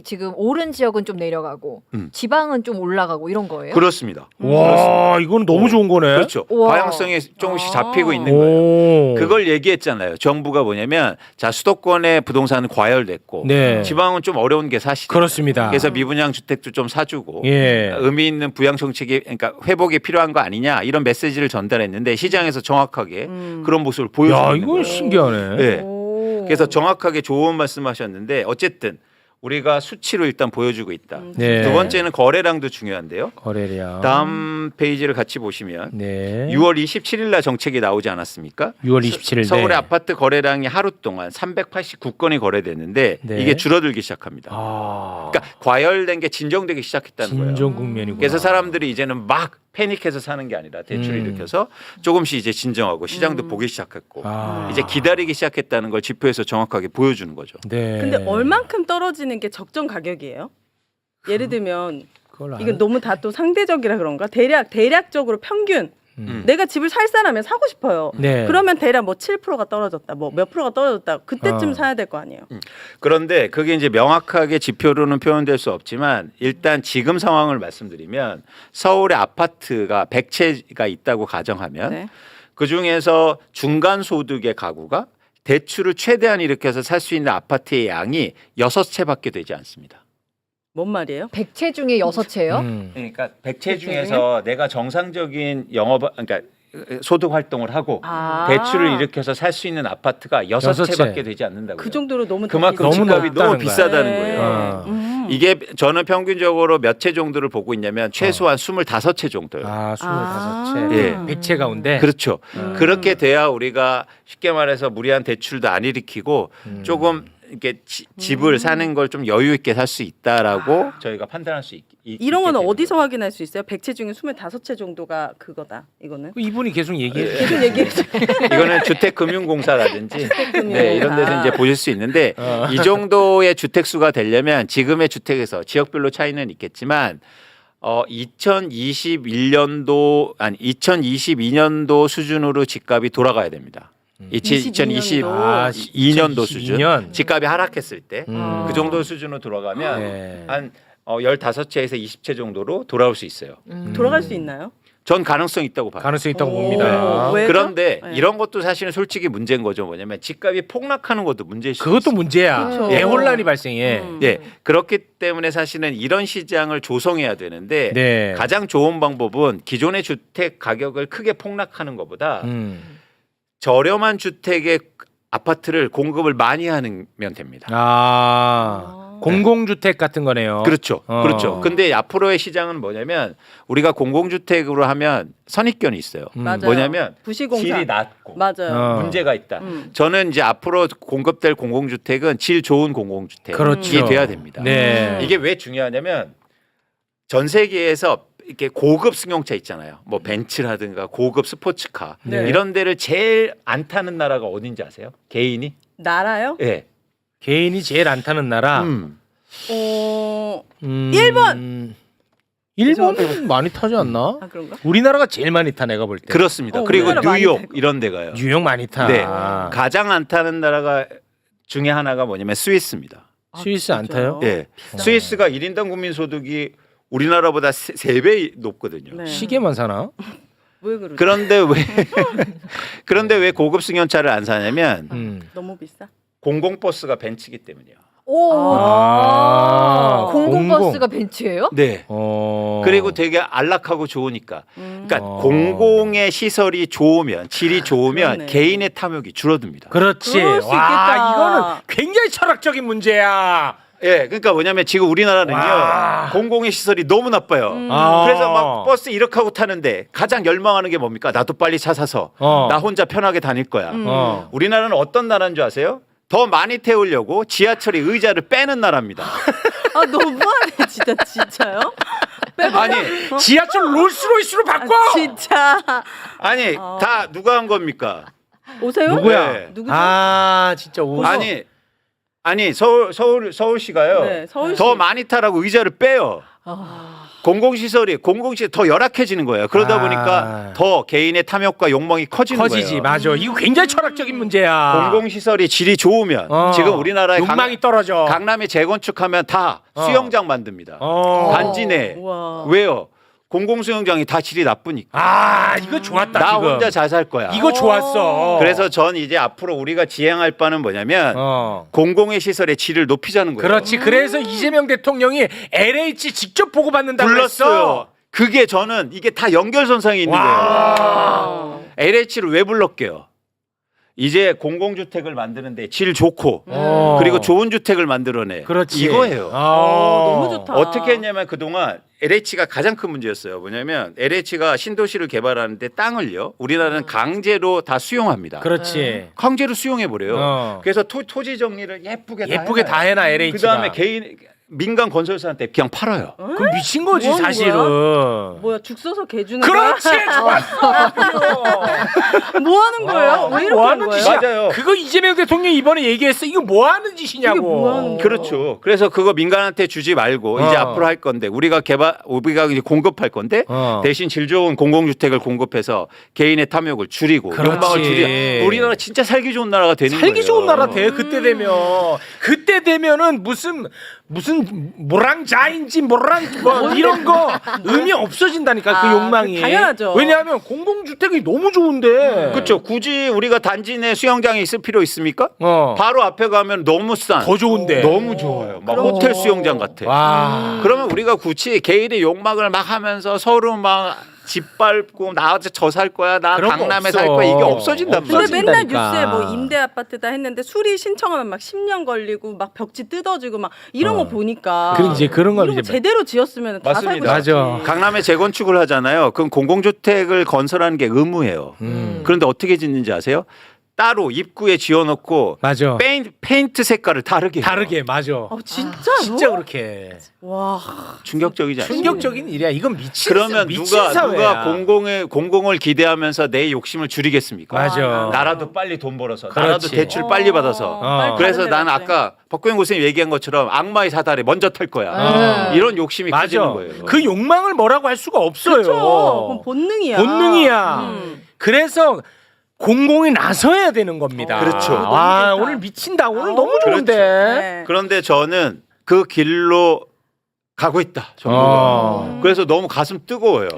지금 오른 지역은 좀 내려가고 지방은 좀 올라가고 이런 거예요? 그렇습니다. 와, 이건 너무 좋은 거네. 그렇죠. 우와. 방향성이 조금씩 아. 잡히고 있는 거예요. 오. 그걸 얘기했잖아요. 정부가 뭐냐면 자 수도권의 부동산은 과열됐고 네. 지방은 좀 어려운 게 사실이에요. 그렇습니다. 그래서 미분양 주택도 좀 사주고 예. 의미 있는 부양 정책이 그러니까 회복이 필요한 거 아니냐 이런 메시지를 전달했는데 시장에서 정확하게 그런 모습을 야, 보여주고 있는 이건 거예요. 신기하네. 네. 오. 그래서 정확하게 좋은 말씀하셨는데 어쨌든 우리가 수치로 일단 보여주고 있다. 네. 두 번째는 거래량도 중요한데요. 거래량. 다음 페이지를 같이 보시면 네. 6월 27일 날 정책이 나오지 않았습니까? 6월 27일 서울의 네. 아파트 거래량이 하루 동안 389건이 거래됐는데 네. 이게 줄어들기 시작합니다. 아. 그러니까 과열된 게 진정되기 시작했다는 거예요. 진정 국면이구나. 그래서 사람들이 이제는 막 패닉해서 사는 게 아니라 대출을 일으켜서 조금씩 이제 진정하고 시장도 보기 시작했고 아. 이제 기다리기 시작했다는 걸 지표에서 정확하게 보여주는 거죠. 네. 근데 얼만큼 떨어지는 게 적정 가격이에요? 예를 들면 그걸 이건 너무 다 또 상대적이라 그런가? 대략적으로 평균 내가 집을 살 사람이면 사고 싶어요. 네. 그러면 대략 뭐 7%가 떨어졌다, 뭐 몇 프로가 떨어졌다. 그때쯤 사야 될 거 아니에요. 그런데 그게 이제 명확하게 지표로는 표현될 수 없지만 일단 지금 상황을 말씀드리면 서울의 아파트가 100채가 있다고 가정하면 네. 그 중에서 중간 소득의 가구가 대출을 최대한 일으켜서 살 수 있는 아파트의 양이 6채밖에 되지 않습니다. 뭔 말이에요? 100채 중에 6채요? 그러니까 100채 중에서 내가 정상적인 그러니까 소득 활동을 하고 아. 대출을 일으켜서 살 수 있는 아파트가 6채밖에 채. 되지 않는다고요. 그 정도로 너무 그만큼 너무 집값이 너무 높다는 비싸다는 거야. 거예요. 아. 이게 저는 평균적으로 몇 채 정도를 보고 있냐면 최소한 25채 정도요. 아, 25채. 아. 예. 100채 가운데. 그렇죠. 그렇게 돼야 우리가 쉽게 말해서 무리한 대출도 안 일으키고 조금 이렇게 집을 사는 걸 좀 여유 있게 살 수 있다라고 저희가 판단할 수 이런 거는 있게 되는 어디서 거예요. 확인할 수 있어요? 100채 중에 25채 정도가 그거다. 이거는. 이분이 계속 얘기해 주세요. 계속 얘기해 주세요. 이거는 주택금융공사라든지 주택금융공사. 네, 이런 데서 이제 보실 수 있는데 이 정도의 주택 수가 되려면 지금의 주택에서 지역별로 차이는 있겠지만 2022년도 수준으로 집값이 돌아가야 됩니다. 2022년도 수준 2022년. 집값이 하락했을 때 그 음. 정도 수준으로 돌아가면 네. 한 15채에서 20채 정도로 돌아올 수 있어요. 돌아갈 수 있나요? 전 가능성이 있다고 봐요. 가능성이 있다고 오. 봅니다. 왜죠? 그런데 네. 이런 것도 사실은 솔직히 문제인 거죠. 뭐냐면 집값이 폭락하는 것도 문제일 수 그것도 있어요. 문제야. 그렇죠. 대혼란이 발생해. 예, 그렇기 때문에 사실은 이런 시장을 조성해야 되는데 네. 가장 좋은 방법은 기존의 주택 가격을 크게 폭락하는 것보다 저렴한 주택의 아파트를 공급을 많이 하면 됩니다. 공공주택 같은 거네요. 그렇죠. 어. 그렇죠. 근데 앞으로의 시장은 뭐냐면 우리가 공공주택으로 하면 선입견이 있어요. 맞아요. 뭐냐면 부시공사. 질이 낮고 맞아요. 문제가 있다. 음. 저는 이제 앞으로 공급될 공공주택은 질 좋은 공공주택이 그렇죠. 돼야 됩니다. 네. 이게 왜 중요하냐면 전 세계에서 이렇게 고급 승용차 있잖아요. 뭐 벤츠라든가 고급 스포츠카 네. 이런 데를 제일 안 타는 나라가 어딘지 아세요? 개인이? 나라요? 예. 개인이 제일 안 타는 나라. 일본! 일본은 많이 타지 않나? 아 그런가? 우리나라가 제일 많이 타 내가 볼 때. 그렇습니다. 그리고 우리나라 많이 뉴욕 탈 거. 이런 데가요. 뉴욕 많이 타. 네. 가장 안 타는 나라가 중에 하나가 뭐냐면 스위스입니다. 스위스 안 진짜요? 타요? 예. 스위스가 1인당 국민 소득이 우리나라보다 3배 높거든요. 네. 시계만 사나? 왜 그러지? 그런데 왜 고급 승용차를 안 사냐면 너무 비싸? 공공버스가 벤츠기 때문이에요. 오. 공공버스가 벤츠예요? 네. 그리고 되게 안락하고 좋으니까. 그러니까 공공의 시설이 좋으면 질이 좋으면 그러네. 개인의 탐욕이 줄어듭니다. 그렇지. 그럴 수 와, 있겠다. 이거는 굉장히 철학적인 문제야. 예, 그러니까 뭐냐면 지금 우리나라는요 와. 공공의 시설이 너무 나빠요. 아. 그래서 막 버스 이렇게 하고 타는데 가장 열망하는 게 뭡니까? 나도 빨리 차 사서 나 혼자 편하게 다닐 거야. 우리나라는 어떤 나라인 줄 아세요? 더 많이 태우려고 지하철이 의자를 빼는 나라입니다. 아 너무하네 진짜요? 아니, 지하철 롤스로이스로 바꿔. 진짜 아니 다 누가 한 겁니까? 오세요? 누구야? 네. 누구죠? 아 진짜 오. 아니 서울시가요. 네, 서울시. 더 많이 타라고 의자를 빼요. 공공시설 더 열악해지는 거예요. 그러다 아. 보니까 더 개인의 탐욕과 욕망이 커지는 커지지. 거예요. 맞아. 이거 굉장히 철학적인 문제야. 공공시설이 질이 좋으면 지금 우리나라의 욕망이 떨어져. 강남에 재건축하면 다 수영장 만듭니다. 단지 내. 우와. 왜요? 공공수영장이 다 질이 나쁘니까. 아 이거 좋았다. 나 지금. 혼자 잘 살 거야. 이거 좋았어. 그래서 전 이제 앞으로 우리가 지향할 바는 뭐냐면 공공의 시설의 질을 높이자는 거예요. 그렇지. 그래서 이재명 대통령이 LH 직접 보고 받는다고 불렀어요. 했어. 그게 저는 이게 다 연결선상에 있는 거예요. LH를 왜 불렀게요? 이제 공공주택을 만드는데 질 좋고 그리고 좋은 주택을 만들어내. 그렇지. 이거예요. 너무 좋다. 어떻게 했냐면 그동안 LH가 가장 큰 문제였어요. 뭐냐면 LH가 신도시를 개발하는데 땅을요. 우리나라는 강제로 다 수용합니다. 그렇지. 강제로 수용해 버려요. 그래서 토지 정리를 예쁘게 다 해놔 LH가. 그다음에 민간 건설사한테 그냥 팔아요. 그럼 미친 거지 뭐 하는 사실은. 뭐야 죽 써서 개 주는 그렇지. 좋았어. 거야? 뭐 하는 거예요? 왜 이렇게 뭐 하는 하는 거예요? 짓이야? 맞아요. 그거 이재명 대통령이 이번에 얘기했어. 이거 뭐 하는 짓이냐고. 이게 뭐 하는 거야? 그렇죠. 그래서 그거 민간한테 주지 말고 이제 앞으로 할 건데 우리가 이제 공급할 건데 대신 질 좋은 공공주택을 공급해서 개인의 탐욕을 줄이고 그렇지. 욕망을 줄이고 우리나라 진짜 살기 좋은 나라가 되는 거예요. 살기 좋은 나라 돼. 그때 되면은 무슨 모랑자인지 뭐 이런 거 의미 없어진다니까. 그 욕망이. 당연하죠. 왜냐하면 공공주택이 너무 좋은데. 그렇죠. 굳이 우리가 단지 내 수영장에 있을 필요 있습니까? 어. 바로 앞에 가면 너무 싼. 더 좋은데. 너무 좋아요. 막 호텔 수영장 같아. 와. 그러면 우리가 굳이 개인의 욕망을 막 하면서 서로 막 짓밟고 나 저 살 거야 나 그런 거 강남에 없어. 살 거야 이게 없어진단 근데 말이야. 맨날 없어진다니까. 뉴스에 뭐 임대 아파트다 했는데 수리 신청하면 막 10년 걸리고 막 벽지 뜯어지고 막 이런 거 보니까 그럼 이제 그런 걸 이런 거 이제 제대로 지었으면 다 살고 맞습니다. 싶지. 맞아. 강남에 재건축을 하잖아요. 그럼 공공주택을 건설하는 게 의무예요. 그런데 어떻게 짓는지 아세요? 따로 입구에 지어놓고 맞아. 페인트 색깔을 다르게 해요. 다르게 맞아. 진짜요? 진짜 그렇게 와. 충격적이지 않습니까? 충격적인 일이야. 이건 미친. 그러면 미친 누가 사회야. 공공을 기대하면서 내 욕심을 줄이겠습니까? 맞아. 나라도 빨리 돈 벌어서 그렇지. 나라도 대출 빨리 받아서 빨리 그래서 받은 나는 데가 아까 박구영 교수님 얘기한 것처럼 악마의 사다리 먼저 탈 거야. 이런 욕심이 맞아. 커지는 거예요. 그 욕망을 뭐라고 할 수가 없어요. 그렇죠. 그건 본능이야. 본능이야. 그래서 공공이 나서야 되는 겁니다. 그렇죠. 와, 너무 좋다. 오늘 미친다. 오늘 아우, 너무 좋은데. 네. 그런데 저는 그 길로 가고 있다. 정부가. 그래서 너무 가슴 뜨거워요.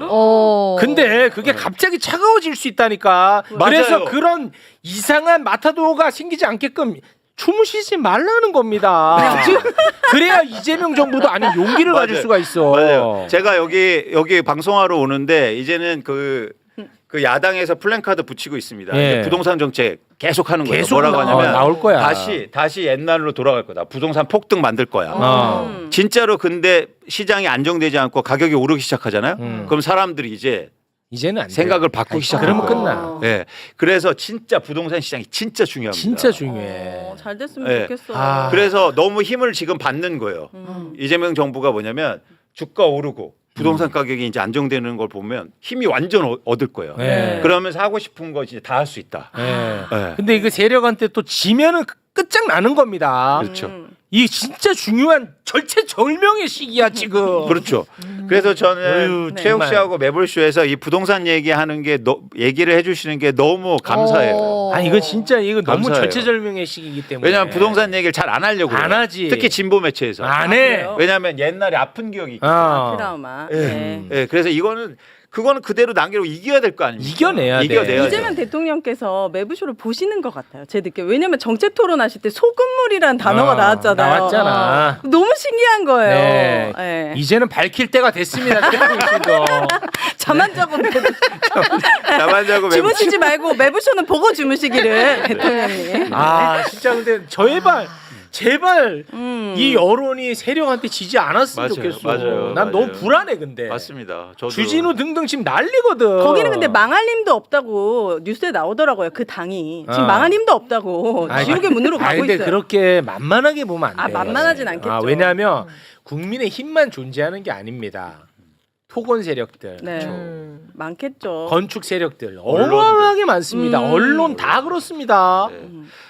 근데 그게 갑자기 차가워질 수 있다니까. 맞아요. 그래서 그런 이상한 마타도가 생기지 않게끔 주무시지 말라는 겁니다. 그래야 이재명 정부도 아니 용기를 가질 수가 있어. 맞아요. 제가 여기 방송하러 오는데 이제는 그 야당에서 플랜카드 붙이고 있습니다. 예. 이제 부동산 정책 계속 하는 거예요. 계속 뭐라고 하냐면 나올 거야. 다시 옛날로 돌아갈 거다. 부동산 폭등 만들 거야. 진짜로 근데 시장이 안정되지 않고 가격이 오르기 시작하잖아요. 그럼 사람들이 이제는 안 돼. 생각을 바꾸기 시작하는 그러면 거예요. 끝나. 네. 그래서 진짜 부동산 시장이 진짜 중요합니다. 진짜 중요해. 잘 됐으면 네. 좋겠어. 아. 그래서 너무 힘을 지금 받는 거예요. 이재명 정부가 뭐냐면 주가 오르고 부동산 가격이 이제 안정되는 걸 보면 힘이 완전 얻을 거예요. 네. 그러면서 하고 싶은 거 이제 다 할 수 있다. 네. 네. 근데 이거 세력한테 또 지면은 끝장나는 겁니다. 그렇죠. 이 진짜 중요한 절체절명의 시기야 지금. 그렇죠. 그래서 저는 어휴, 최욱 정말. 씨하고 매불쇼에서 이 부동산 얘기하는 게 얘기를 해주시는 게 너무 감사해요. 아 이거 진짜 이거 너무 감사해요. 절체절명의 시기이기 때문에. 왜냐하면 부동산 얘기를 잘 안 하려고 안 해요. 하지. 특히 진보 매체에서. 안 해. 그래요? 왜냐하면 옛날에 아픈 기억이 있기 트라우마. 때문에. 네, 그래서 그거는 그대로 남기고 이겨야 될 거 아닙니까? 이겨내야 돼. 이겨내야죠. 이재명 대통령께서 매부쇼를 보시는 것 같아요. 제 느낌. 왜냐면 정책 토론하실 때 소금물이라는 단어가 나왔잖아요. 나왔잖아. 너무 신기한 거예요. 네. 네. 이제는 밝힐 때가 됐습니다. 태풍 씨도. 잠안 자고 나만 자고 주무시지 말고 매부쇼는 보고 주무시기를 대통령님. 아 진짜 근데 저희발 제발 이 여론이 세력한테 지지 않았으면 맞아요, 좋겠어. 맞아요, 난 너무 맞아요. 불안해 근데. 맞습니다. 저도 주진우 등등 지금 난리거든. 거기는 근데 망할 힘도 없다고 뉴스에 나오더라고요. 그 당이 지금 아. 망할 힘도 없다고 아니, 지옥의 문으로 아니, 가고 근데 있어요. 그렇게 만만하게 보면 안 돼. 아, 만만하진 않겠죠. 왜냐하면 국민의 힘만 존재하는 게 아닙니다. 토건 세력들, 네. 많겠죠. 건축 세력들 언론들. 어마어마하게 많습니다. 음. 언론 다 그렇습니다. 네.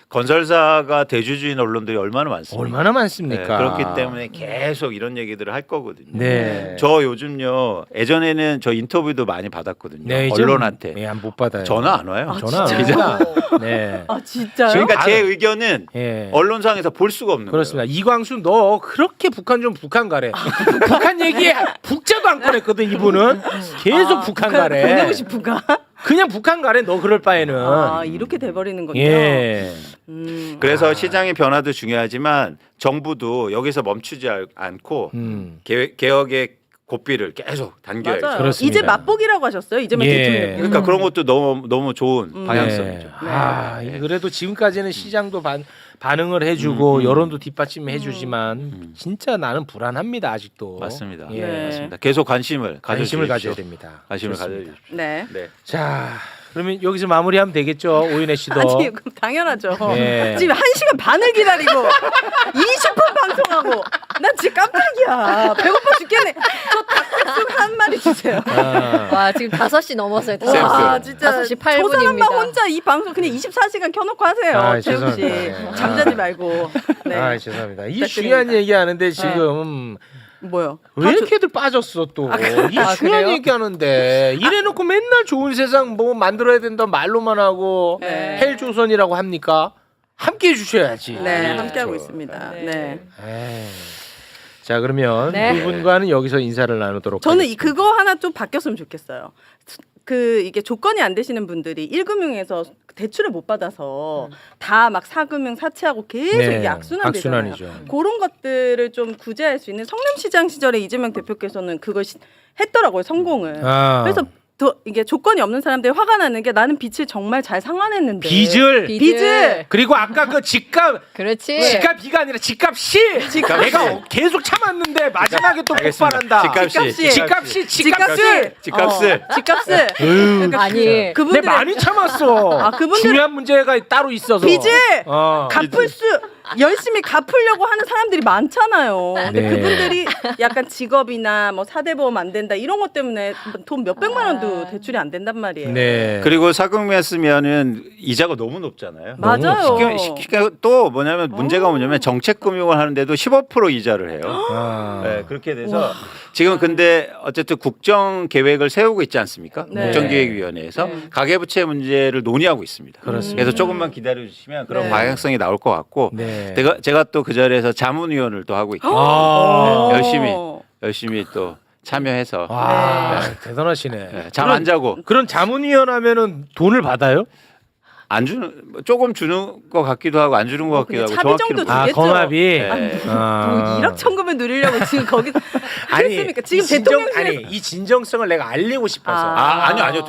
건설사가 대주주인 언론들이 얼마나 많습니까? 얼마나 많습니까? 네, 그렇기 때문에 계속 이런 얘기들을 할 거거든요. 네. 저 요즘요 예전에는 저 인터뷰도 많이 받았거든요. 네, 이제 언론한테 예, 못 받아요. 전화 안 와요. 전화 안 진짜요? 옵니다. 네. 아 진짜요? 그러니까 제 아, 의견은 예. 언론상에서 볼 수가 없는 그렇습니다. 이광수 너 그렇게 북한 좀 북한 가래. 북한 얘기에 북자도 안 꺼냈거든 이분은. 계속 북한 가래. 보내고 싶은가? 그냥 북한 가래 너 그럴 바에는. 아 이렇게 돼버리는 거군요. 예. 거예요. 그래서 시장의 변화도 중요하지만 정부도 여기서 멈추지 않고 개혁의 고삐를 계속 당겨야죠. 맞아요. 그렇습니다. 이제 맛보기라고 하셨어요. 이재명 예. 대통령. 그러니까 그런 것도 너무 좋은 방향성이죠. 네. 아, 그래도 지금까지는 시장도 반응을 해주고 여론도 뒷받침해주지만 진짜 나는 불안합니다 아직도. 맞습니다. 예. 네. 맞습니다. 계속 관심을 관심을 가져주십시오. 가져야 됩니다. 관심을 좋습니다. 가져주십시오. 네. 네. 자, 그러면 여기서 마무리하면 되겠죠, 오윤혜 씨도. 아니 그럼 당연하죠. 예. 지금 1시간 반을 기다리고 20분 방송하고 난 지금 깜짝이야. 배고파 죽겠네. 저 닭백숙 한 마리 주세요. 아, 와 지금 5시 넘었어요. 쌤, 와 쌤. 진짜 5시 저 8분입니다. 사람만 혼자 이 방송 그냥 24시간 켜놓고 하세요. 아, 재욱 씨 죄송합니다. 네. 잠자지 말고. 네. 아, 죄송합니다. 이 부탁드립니다. 중요한 얘기하는데 지금 뭐요? 왜 이렇게들 빠졌어 또? 이 아, 중요한 그래요? 얘기하는데 이래놓고 맨날 좋은 세상 뭐 만들어야 된다 말로만 하고 네. 헬조선이라고 합니까? 함께 해주셔야지. 네, 그렇죠. 함께하고 있습니다. 네. 에이. 자 그러면 네. 두 분과는 여기서 인사를 나누도록 저는 하겠습니다. 그거 하나 좀 바뀌었으면 좋겠어요. 이게 조건이 안 되시는 분들이 1금융에서 대출을 못 받아서 다 막 4금융 사채하고 계속 네, 이게 악순환되잖아요. 악순환이죠. 그런 것들을 좀 구제할 수 있는 성남시장 시절에 이재명 대표께서는 그걸 했더라고요, 성공을. 아. 그래서 이게 조건이 없는 사람들이 화가 나는 게 나는 빚을 정말 잘 상환했는데 빚을 빚을 그리고 아까 그 집값 그렇지. 집값이가 아니라 집값이 내가 계속 참았는데 마지막에 또 폭발한다. 집값이 집값을 집값을 아니 내 그분들 많이 참았어. 아, 그분들- 중요한 문제가 따로 있어서 빚을 어. 갚을 수 열심히 갚으려고 하는 사람들이 많잖아요. 근데 네. 그분들이 약간 직업이나 뭐 사대보험 안 된다 이런 것 때문에 돈 몇백만 원도 대출이 안 된단 말이에요. 네. 그리고 사금융 쓰면은 이자가 너무 높잖아요. 맞아요. 또 뭐냐면 문제가 뭐냐면 정책금융을 하는데도 15% 이자를 해요. 아. 네, 그렇게 돼서 지금 근데 어쨌든 국정 계획을 세우고 있지 않습니까? 네. 국정기획위원회에서 가계부채 문제를 논의하고 있습니다. 그렇습니다. 그래서 조금만 기다려 주시면 그런 네. 방향성이 나올 것 같고 네. 제가 또 그 자리에서 자문위원을 또 하고 있고 아. 열심히 또 참여해서 와 대단하시네. 잠 안 자고 그런 자문위원 하면은 돈을 받아요? 안 주는 조금 주는 것 같기도 하고 안 주는 것 같기도 그냥 하고 차비 정도 정확히는 아 주겠죠. 건합이. 네. 아. 일확천금을 누리려고 지금 거기 하겠습니까? 지금 이 진정- 대통령실에서 아니 이 진정성을 내가 알리고 싶어서. 아니요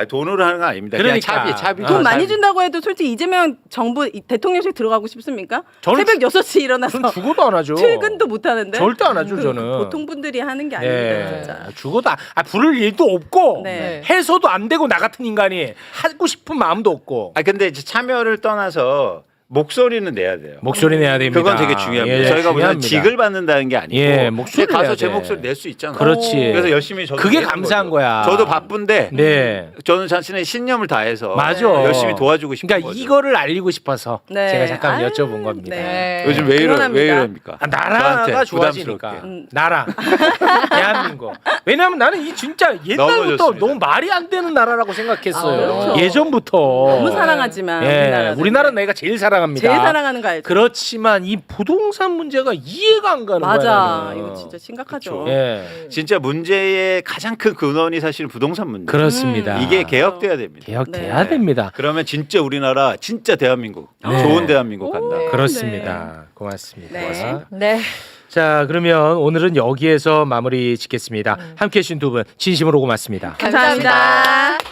돈으로 하는 건 아닙니다. 그냥 그러니까. 차비 돈 많이 차비. 준다고 해도 솔직히 이재명 정부 대통령실 들어가고 싶습니까? 저는 새벽 6시 일어나서 전 죽어도 안 하죠. 출근도 못 하는데 절대 안 하죠 저는. 보통 분들이 하는 게 아닙니다, 예. 진짜. 죽어도 부를 일도 없고 네. 해서도 안 되고 나 같은 인간이 하고 싶은 마음도 없고. 근데 이제 참여를 떠나서 목소리는 내야 돼요. 목소리 내야 됩니다. 그건 되게 중요합니다. 예, 저희가 무슨 중요합니다. 직을 받는다는 게 아니고 예, 목소리 가서 내야 제 돼. 목소리 낼 수 있잖아요. 그렇지. 그래서 열심히 저도 그게 내는 감사한 거죠. 거야. 저도 바쁜데 네. 저는 자신의 신념을 다해서 맞아. 열심히 도와주고 싶은 그러니까 거죠. 이거를 알리고 싶어서 네. 제가 잠깐 아유, 여쭤본 겁니다. 네. 요즘 왜 응원합니다. 이럽니까? 나라가 저한테 좋아지니까 부담스럽게. 나라 대한민국. 왜냐하면 나는 이 진짜 옛날부터 좋습니다. 너무 말이 안 되는 나라라고 생각했어요. 그렇죠. 예전부터. 너무 사랑하지만 예, 우리나라는 내가 제일 사랑합니다. 제일 사랑하는 거 알죠? 그렇지만 이 부동산 문제가 이해가 안 가는 거야. 맞아. 나는. 이거 진짜 심각하죠. 예, 진짜 문제의 가장 큰 근원이 사실 부동산 문제. 그렇습니다. 이게 개혁돼야 됩니다. 개혁돼야 네. 됩니다. 그러면 진짜 우리나라 진짜 대한민국 네. 좋은 대한민국 간다. 그렇습니다. 고맙습니다. 네. 네. 자, 그러면 오늘은 여기에서 마무리 짓겠습니다. 함께해 주신 두 분 진심으로 고맙습니다. 감사합니다.